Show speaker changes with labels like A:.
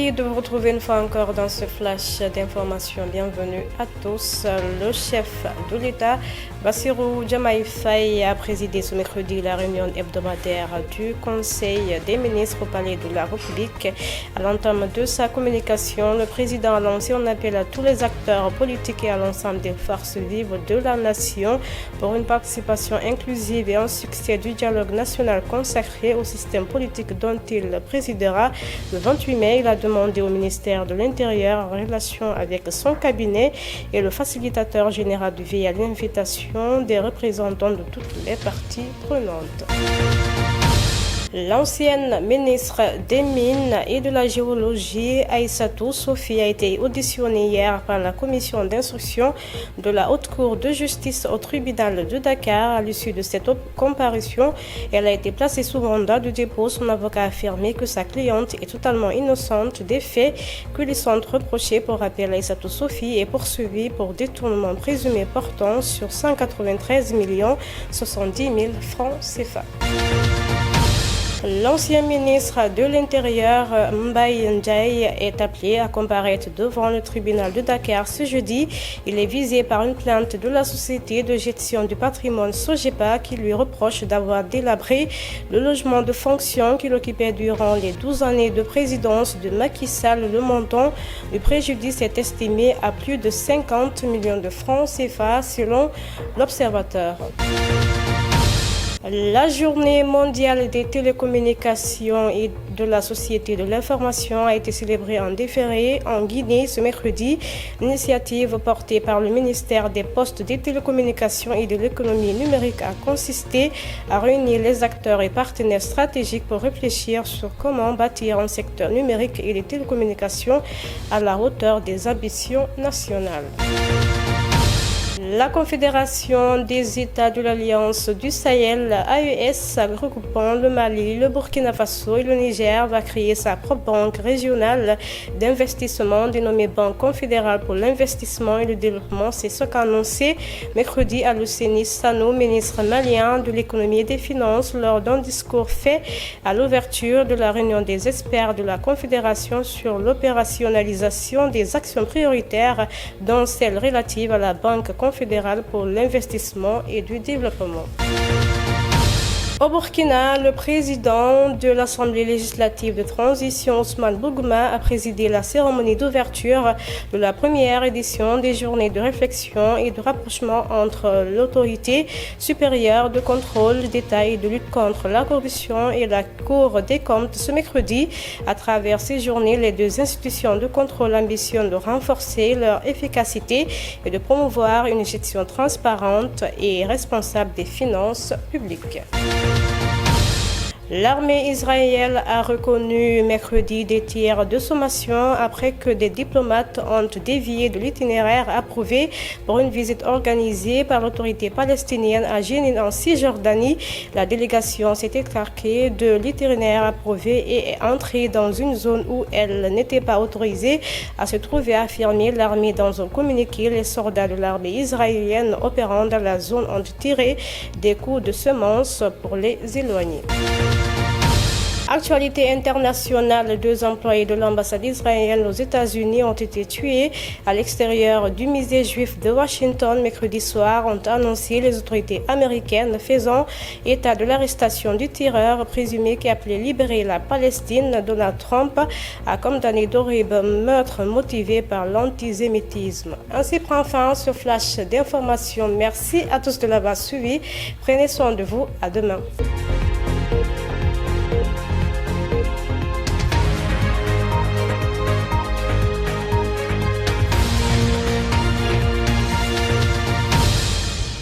A: Ravi de vous retrouver une fois encore dans ce flash d'information. Bienvenue à tous. Le chef de l'État, Bassirou Diomaye Faye, a présidé ce mercredi la réunion hebdomadaire du Conseil des ministres au Palais de la République. À l'entame de sa communication, le président a lancé un appel à tous les acteurs politiques et à l'ensemble des forces vives de la nation pour une participation inclusive et un succès du dialogue national consacré au système politique dont il présidera. Le 28 mai, il a demandé au ministère de l'Intérieur, en relation avec son cabinet et le facilitateur général de veiller à l'invitation des représentants de toutes les parties prenantes. L'ancienne ministre des Mines et de la Géologie, Aïssatou Sophie, a été auditionnée hier par la commission d'instruction de la Haute Cour de justice au tribunal de Dakar. À l'issue de cette comparution, elle a été placée sous mandat de dépôt. Son avocat a affirmé que sa cliente est totalement innocente des faits qui lui sont reprochés. Pour rappel, Aïssatou Sophie est poursuivie pour détournement présumé portant sur 193 070 000 francs CFA. L'ancien ministre de l'Intérieur, Mbaye Ndiaye, est appelé à comparaître devant le tribunal de Dakar ce jeudi. Il est visé par une plainte de la société de gestion du patrimoine Sogepa qui lui reproche d'avoir délabré le logement de fonction qu'il occupait durant les 12 années de présidence de Macky Sall. Le montant du préjudice est estimé à plus de 50 millions de francs CFA selon l'Observateur. La journée mondiale des télécommunications et de la société de l'information a été célébrée en déféré en Guinée ce mercredi. L'initiative portée par le ministère des Postes, des Télécommunications et de l'économie numérique a consisté à réunir les acteurs et partenaires stratégiques pour réfléchir sur comment bâtir un secteur numérique et des télécommunications à la hauteur des ambitions nationales. La Confédération des États de l'Alliance du Sahel, AES, regroupant le Mali, le Burkina Faso et le Niger, va créer sa propre banque régionale d'investissement dénommée Banque confédérale pour l'investissement et le développement. C'est ce qu'a annoncé mercredi Alouseni Sano, ministre malien de l'économie et des finances, lors d'un discours fait à l'ouverture de la réunion des experts de la Confédération sur l'opérationnalisation des actions prioritaires, dont celle relative à la Banque confédérale pour l'investissement et du développement. Au Burkina, le président de l'Assemblée législative de transition, Ousmane Bougouma, a présidé la cérémonie d'ouverture de la première édition des journées de réflexion et de rapprochement entre l'autorité supérieure de contrôle d'État et de lutte contre la corruption et la Cour des comptes ce mercredi. À travers ces journées, les deux institutions de contrôle ambitionnent de renforcer leur efficacité et de promouvoir une gestion transparente et responsable des finances publiques. L'armée israélienne a reconnu mercredi des tirs de sommation après que des diplomates ont dévié de l'itinéraire approuvé pour une visite organisée par l'autorité palestinienne à Jénine en Cisjordanie. La délégation s'est écartée de l'itinéraire approuvé et est entrée dans une zone où elle n'était pas autorisée à se trouver, a affirmé l'armée dans un communiqué. Les soldats de l'armée israélienne opérant dans la zone ont tiré des coups de semonce pour les éloigner. Actualité internationale, 2 employés de l'ambassade israélienne aux États-Unis ont été tués à l'extérieur du musée juif de Washington mercredi soir, ont annoncé les autorités américaines, faisant état de l'arrestation du tireur présumé qui appelait libérer la Palestine. Donald Trump a condamné d'horribles meurtres motivés par l'antisémitisme. Ainsi prend fin ce flash d'information. Merci à tous de l'avoir suivi. Prenez soin de vous. À demain.